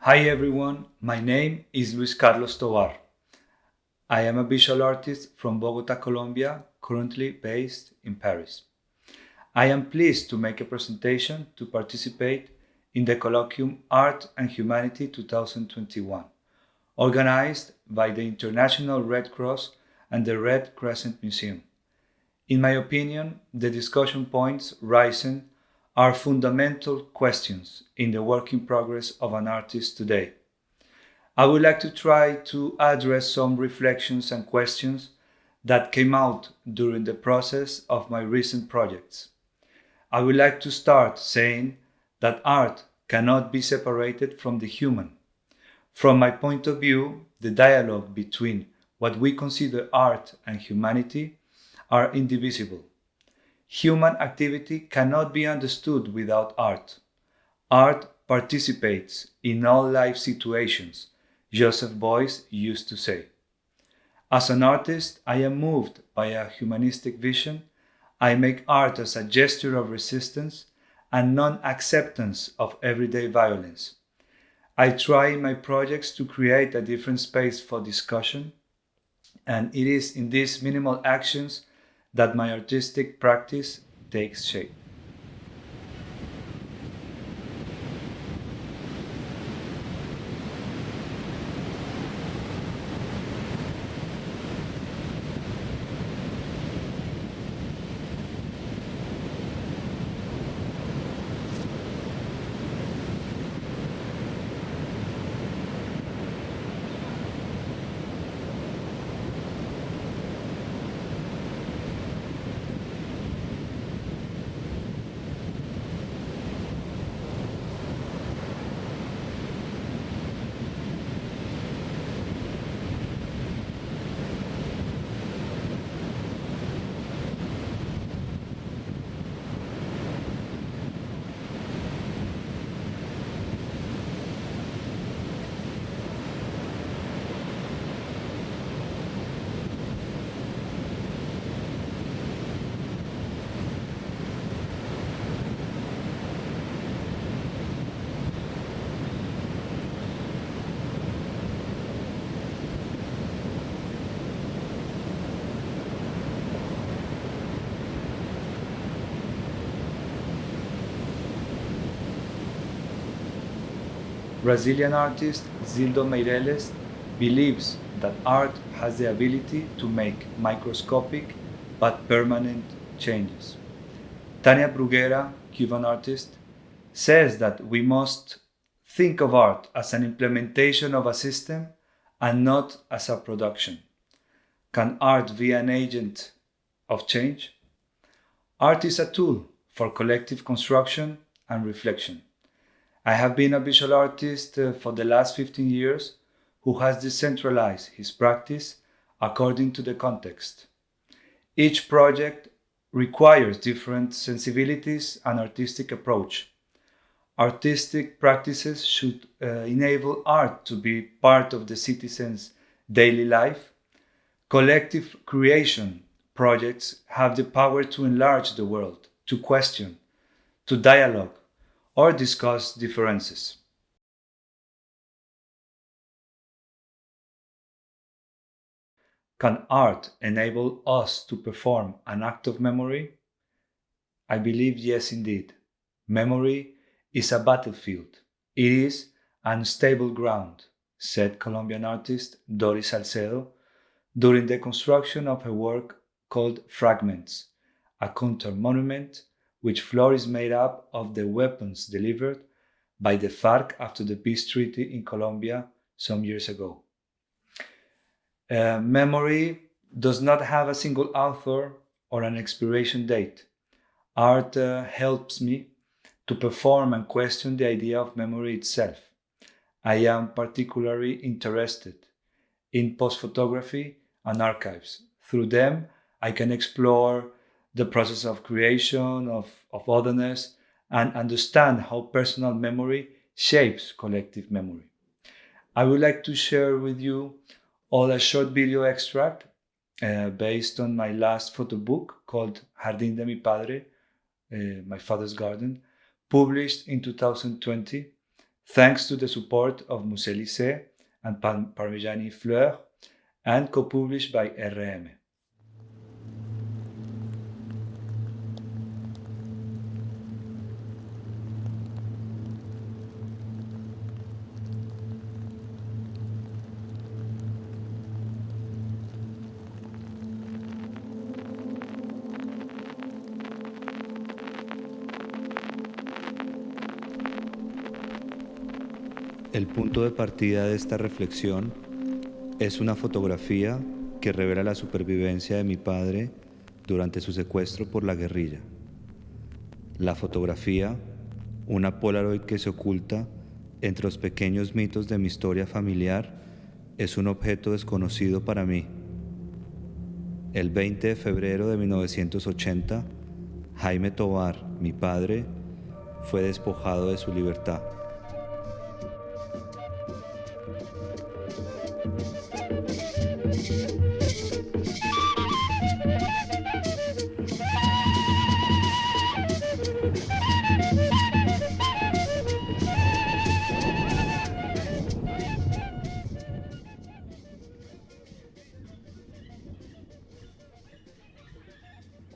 Hi everyone, my name is Luis Carlos Tovar. I am a visual artist from Bogota, Colombia, currently based in Paris. I am pleased to make a presentation to participate in the colloquium Art and Humanity 2021, organized by the International Red Cross and the Red Crescent Museum. In my opinion, the discussion points raised are fundamental questions in the work in progress of an artist today. I would like to try to address some reflections and questions that came out during the process of my recent projects. I would like to start saying that art cannot be separated from the human. From my point of view, the dialogue between what we consider art and humanity are indivisible. Human activity cannot be understood without art. Art participates in all life situations, Joseph Beuys used to say. As an artist, I am moved by a humanistic vision. I make art as a gesture of resistance and non-acceptance of everyday violence. I try in my projects to create a different space for discussion, and it is in these minimal actions that my artistic practice takes shape. Brazilian artist Zildo Meireles believes that art has the ability to make microscopic but permanent changes. Tania Bruguera, Cuban artist, says that we must think of art as an implementation of a system and not as a production. Can art be an agent of change? Art is a tool for collective construction and reflection. I have been a visual artist for the last 15 years who has decentralized his practice according to the context. Each project requires different sensibilities and artistic approach. Artistic practices should enable art to be part of the citizen's daily life. Collective creation projects have the power to enlarge the world, to question, to dialogue, or discuss differences. Can art enable us to perform an act of memory? I believe yes, indeed. Memory is a battlefield. It is unstable ground, said Colombian artist Doris Salcedo during the construction of her work called Fragments, a counter monument which floor is made up of the weapons delivered by the FARC after the peace treaty in Colombia some years ago. Memory does not have a single author or an expiration date. Art helps me to perform and question the idea of memory itself. I am particularly interested in post-photography and archives. Through them, I can explore the process of creation, of otherness, and understand how personal memory shapes collective memory. I would like to share with you all a short video extract based on my last photo book called Jardín de mi Padre, My Father's Garden, published in 2020. thanks to the support of Musée Lycée and Parmigiani Fleur, and co-published by RM. El punto de partida de esta reflexión es una fotografía que revela la supervivencia de mi padre durante su secuestro por la guerrilla. La fotografía, una Polaroid que se oculta entre los pequeños mitos de mi historia familiar, es un objeto desconocido para mí. El 20 de febrero de 1980, Jaime Tovar, mi padre, fue despojado de su libertad.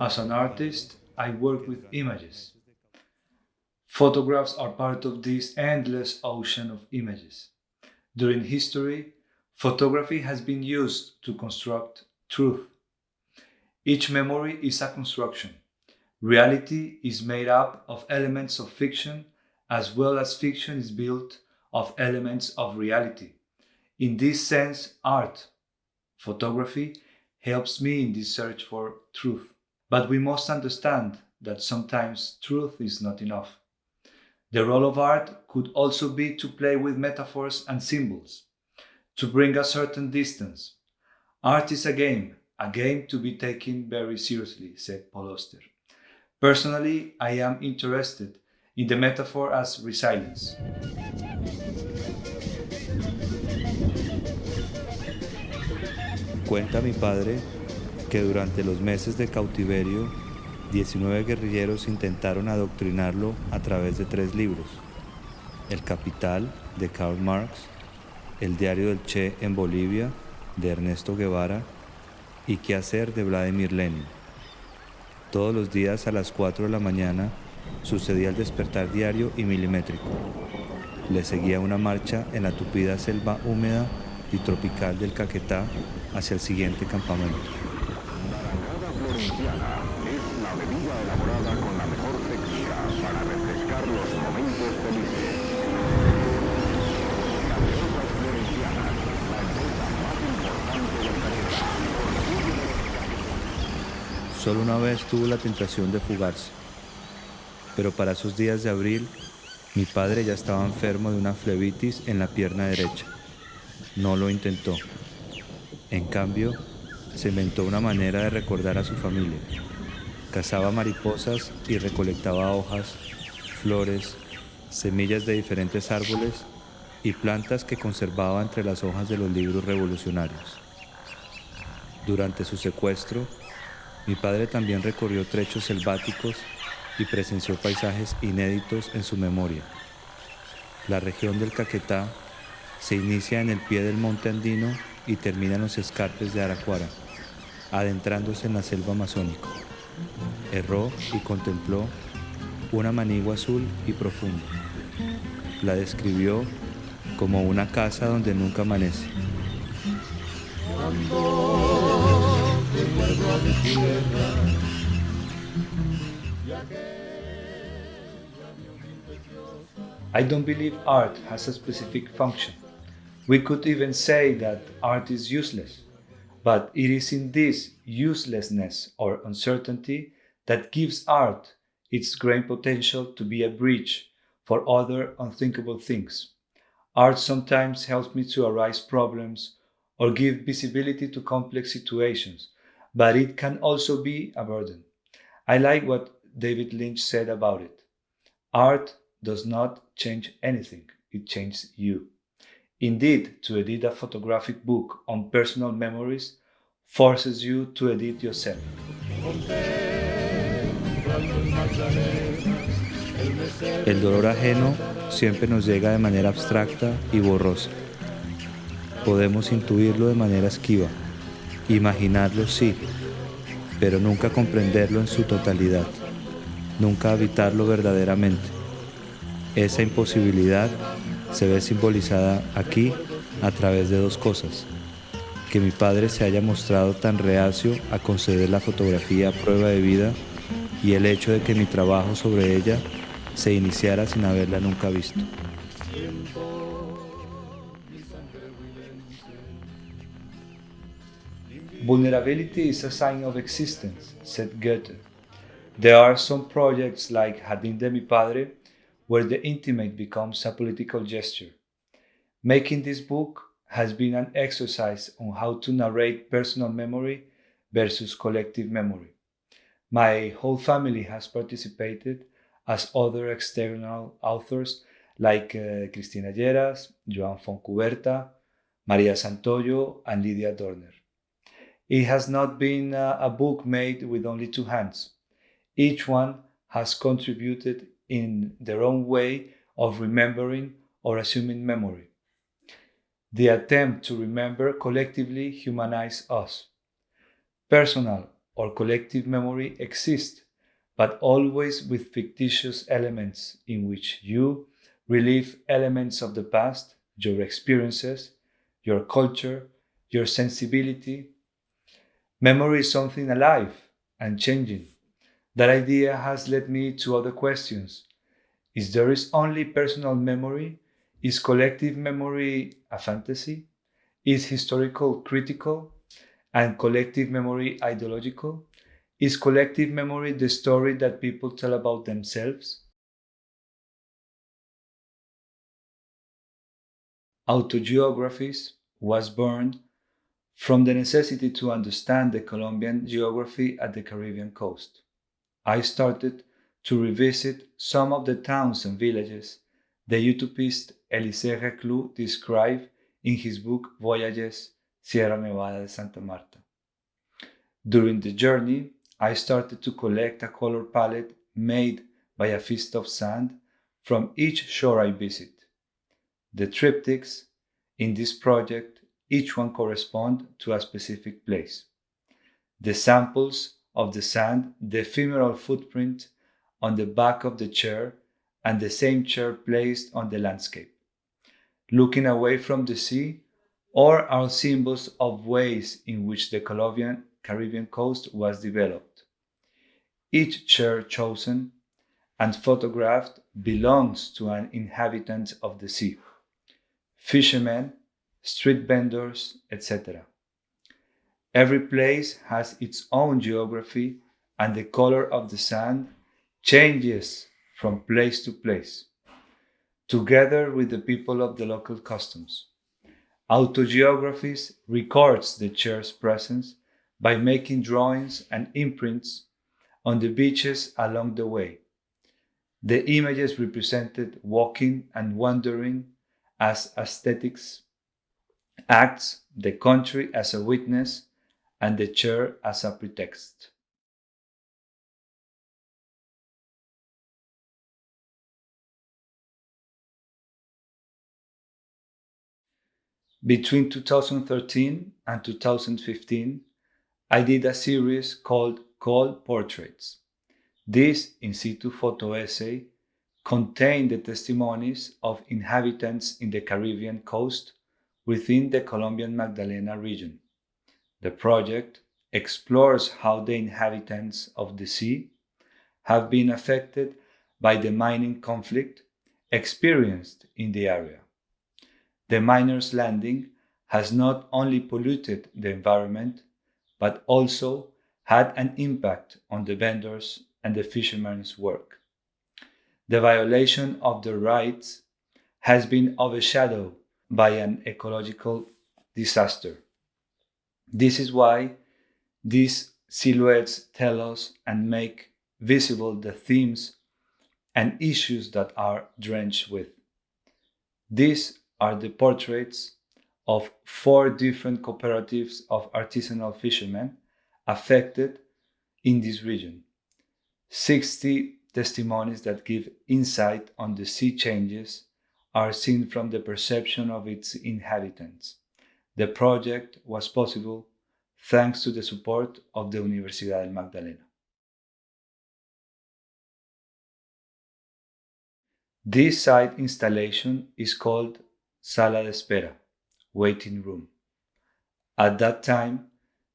As an artist, I work with images. Photographs are part of this endless ocean of images. During history, photography has been used to construct truth. Each memory is a construction. Reality is made up of elements of fiction, as well as fiction is built of elements of reality. In this sense, art, photography, helps me in this search for truth. But we must understand that sometimes truth is not enough. The role of art could also be to play with metaphors and symbols, to bring a certain distance. Art is a game to be taken very seriously, said Paul Auster. Personally, I am interested in the metaphor as resilience. Cuenta mi padre que durante los meses de cautiverio, 19 guerrilleros intentaron adoctrinarlo a través de 3 libros: El Capital, de Karl Marx, El Diario del Che en Bolivia, de Ernesto Guevara, y Qué hacer, de Vladimir Lenin. Todos los días a las 4 de la mañana sucedía el despertar diario y milimétrico. Le seguía una marcha en la tupida selva húmeda y tropical del Caquetá hacia el siguiente campamento. Florenciana es la bebida elaborada con la mejor técnica para refrescar los momentos felices. Gaseosas Florencianas, la empresa más importante del Caquetá. Solo una vez tuvo la tentación de fugarse, pero para esos días de abril, mi padre ya estaba enfermo de una flebitis en la pierna derecha. No lo intentó. En cambio, se inventó una manera de recordar a su familia. Cazaba mariposas y recolectaba hojas, flores, semillas de diferentes árboles y plantas que conservaba entre las hojas de los libros revolucionarios. Durante su secuestro, mi padre también recorrió trechos selváticos y presenció paisajes inéditos en su memoria. La región del Caquetá se inicia en el pie del monte andino y termina en los escarpes de Araraquara, adentrándose en la selva amazónica. Erró y contempló una manigua azul y profunda. La describió como una casa donde nunca amanece. I don't believe art has a specific function. We could even say that art is useless, but it is in this uselessness or uncertainty that gives art its great potential to be a bridge for other unthinkable things. Art sometimes helps me to arise problems or give visibility to complex situations, but it can also be a burden. I like what David Lynch said about it. Art does not change anything, it changes you. Indeed, to edit a photographic book on personal memories forces you to edit yourself. El dolor ajeno siempre nos llega de manera abstracta y borrosa. Podemos intuirlo de manera esquiva, imaginarlo sí, pero nunca comprenderlo en su totalidad, nunca habitarlo verdaderamente. Esa imposibilidad se ve simbolizada aquí a través de dos cosas: que mi padre se haya mostrado tan reacio a conceder la fotografía a prueba de vida y el hecho de que mi trabajo sobre ella se iniciara sin haberla nunca visto. Vulnerability is a sign of existence, said Goethe. There are some projects like Jardín de mi Padre where the intimate becomes a political gesture. Making this book has been an exercise on how to narrate personal memory versus collective memory. My whole family has participated as other external authors like Cristina Lleras, Joan Foncuberta, Maria Santoyo, and Lydia Dorner. It has not been a book made with only two hands. Each one has contributed in their own way of remembering or assuming memory. The attempt to remember collectively humanizes us. Personal or collective memory exists, but always with fictitious elements in which you relive elements of the past, your experiences, your culture, your sensibility. Memory is something alive and changing. That idea has led me to other questions. Is there is only personal memory? Is collective memory a fantasy? Is historical critical? And collective memory ideological? Is collective memory the story that people tell about themselves? Autogeographies was born from the necessity to understand the Colombian geography at the Caribbean coast. I started to revisit some of the towns and villages the utopist Elisée Reclus described in his book Voyages, Sierra Nevada de Santa Marta. During the journey, I started to collect a color palette made by a fist of sand from each shore I visit. The triptychs in this project, each one correspond to a specific place. The samples of the sand, the ephemeral footprint on the back of the chair, and the same chair placed on the landscape. Looking away from the sea, or are symbols of ways in which the Colombian Caribbean coast was developed. Each chair chosen and photographed belongs to an inhabitant of the sea, fishermen, street vendors, etc. Every place has its own geography, and the color of the sand changes from place to place, together with the people of the local customs. Autogeographies records the chair's presence by making drawings and imprints on the beaches along the way. The images represented walking and wandering as aesthetics, acts the country as a witness, and the chair as a pretext. Between 2013 and 2015, I did a series called Portraits. This in situ photo essay contained the testimonies of inhabitants in the Caribbean coast within the Colombian Magdalena region. The project explores how the inhabitants of the sea have been affected by the mining conflict experienced in the area. The miners' landing has not only polluted the environment, but also had an impact on the vendors and the fishermen's work. The violation of their rights has been overshadowed by an ecological disaster. This is why these silhouettes tell us and make visible the themes and issues that are drenched with. These are the portraits of 4 different cooperatives of artisanal fishermen affected in this region. 60 testimonies that give insight on the sea changes are seen from the perception of its inhabitants. The project was possible thanks to the support of the Universidad del Magdalena. This site installation is called Sala de Espera, waiting room. At that time,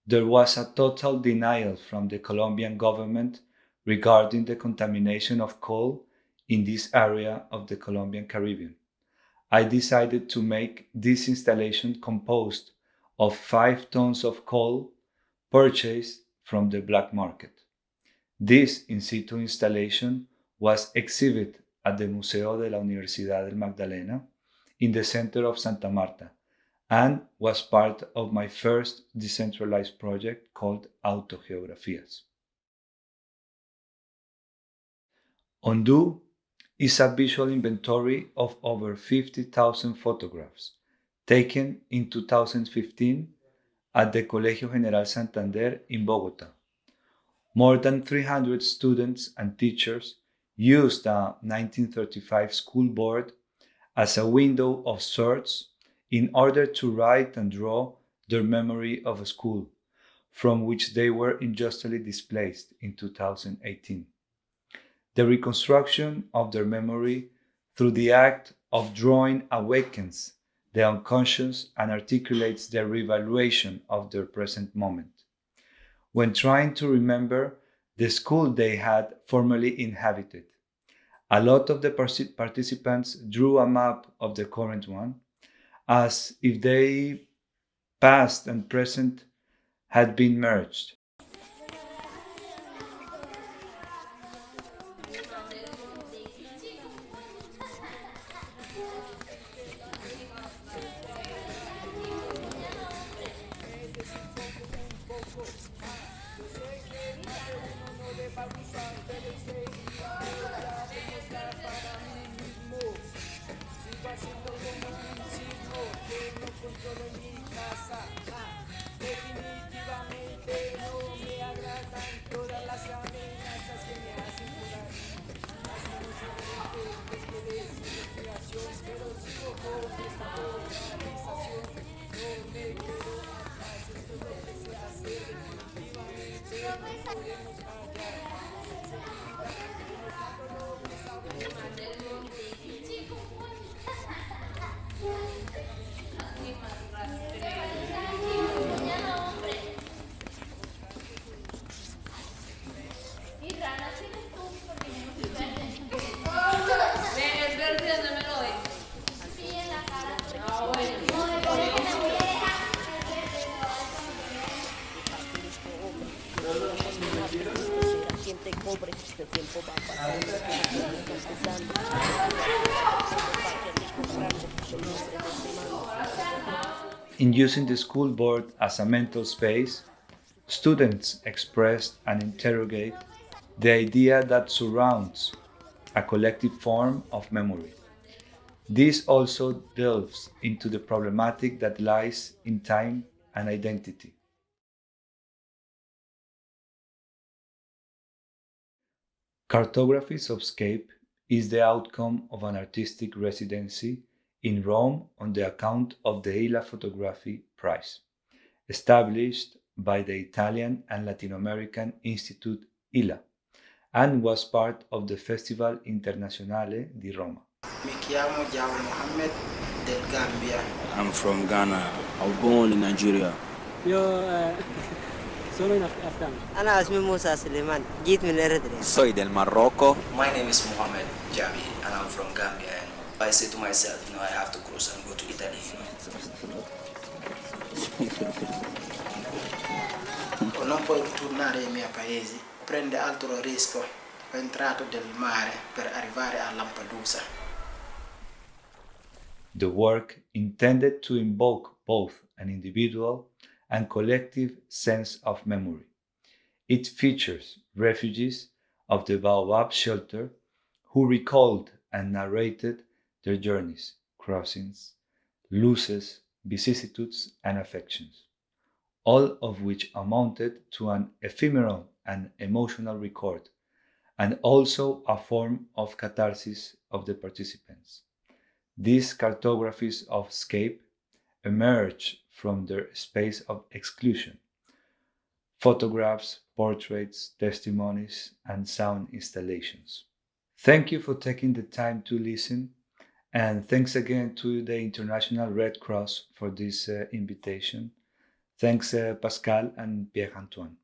there was a total denial from the Colombian government regarding the contamination of coal in this area of the Colombian Caribbean. I decided to make this installation composed of 5 tons of coal purchased from the black market. This in situ installation was exhibited at the Museo de la Universidad del Magdalena in the center of Santa Marta and was part of my first decentralized project called Geographies. Undo is a visual inventory of over 50,000 photographs taken in 2015 at the Colegio General Santander in Bogota. More than 300 students and teachers used a 1935 school board as a window of sorts in order to write and draw their memory of a school, from which they were unjustly displaced in 2018. The reconstruction of their memory through the act of drawing awakens the unconscious and articulates the revaluation of their present moment. When trying to remember the school they had formerly inhabited, a lot of the participants drew a map of the current one, as if they past and present had been merged. In using the school board as a mental space, students expressed and interrogate the idea that surrounds a collective form of memory. This also delves into the problematic that lies in time and identity. Cartographies of Scape is the outcome of an artistic residency in Rome on the account of the ILA Photography Prize, established by the Italian and Latin American Institute ILA, and was part of the Festival Internazionale di Roma. Mi chiamo Jao Mohammed del Gambia. I'm from Ghana. I was born in Nigeria. Sono in Afghan. أنا اسمي موسى سليمان جيت من إريتريا. Soy del Marroco. My name is Mohammed Jabi and I'm from Gambia. And I say to myself, I have to cross and go to Italy. Non puoi tornare ai miei paesi, prende altro rischio, ho entrato del mare per arrivare a Lampedusa. The work intended to invoke both an individual and collective sense of memory. It features refugees of the Baobab shelter who recalled and narrated their journeys, crossings, losses, vicissitudes, and affections, all of which amounted to an ephemeral and emotional record, and also a form of catharsis of the participants. These cartographies of escape emerge from their space of exclusion. Photographs, portraits, testimonies, and sound installations. Thank you for taking the time to listen, and thanks again to the International Red Cross for this invitation. Thanks, Pascal and Pierre-Antoine.